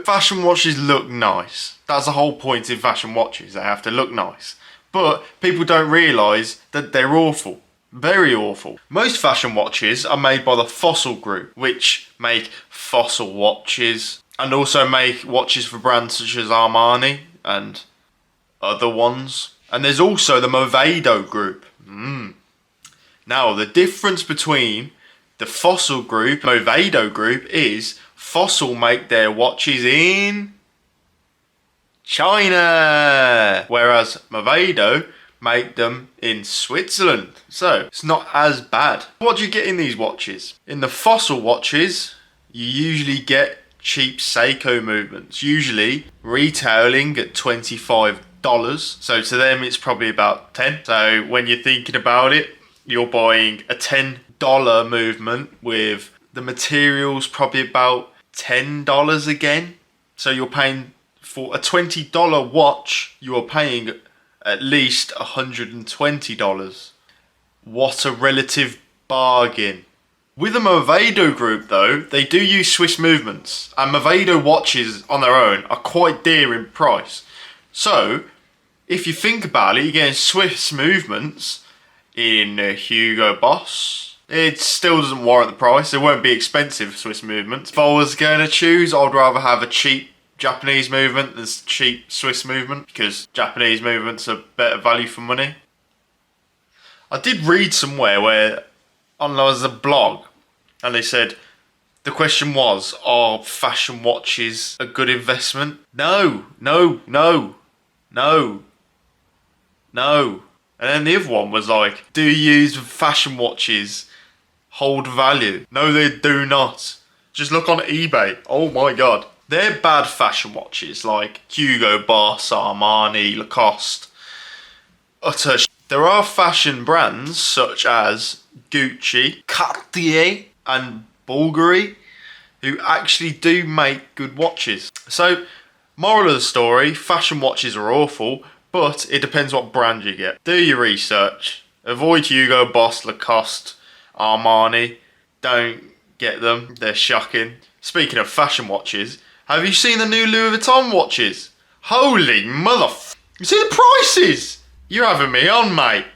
fashion watches look nice. That's the whole point in fashion watches. They have to look nice. But people don't realise that they're awful. Very awful. Most fashion watches are made by the Fossil Group, which make Fossil watches and also make watches for brands such as Armani and other ones. And there's also the Movado Group. Now, the difference between the Fossil Group and Movado Group is Fossil make their watches in China, whereas Movado make them in Switzerland. So it's not as bad. What do you get in these watches? In the Fossil watches, you usually get cheap Seiko movements, usually retailing at $25. So to them, it's probably about 10. So when you're thinking about it, you're buying a $10 movement with the materials probably about $10 again. So you're paying for a $20 watch, you are paying at least $120. What a relative bargain. With the Movado Group though, they do use Swiss movements, and Movado watches on their own are quite dear in price. So, if you think about it, you're getting Swiss movements in Hugo Boss. It still doesn't warrant the price. It won't be expensive Swiss movements. If I was going to choose, I'd rather have a cheap Japanese movement than cheap Swiss movement, because Japanese movements are better value for money. I did read somewhere where there was a blog and they said the question was, are fashion watches a good investment? No. And then the other one was like, do used fashion watches hold value? No, they do not. Just look on eBay. Oh my god. They're bad fashion watches like Hugo Boss, Armani, Lacoste. Utter There are fashion brands such as Gucci, Cartier and Bulgari who actually do make good watches. So, moral of the story, fashion watches are awful, but it depends what brand you get. Do your research. Avoid Hugo Boss, Lacoste, Armani. Don't get them, they're shocking. Speaking of fashion watches, have you seen the new Louis Vuitton watches? Holy mother... You see the prices? You're having me on, mate.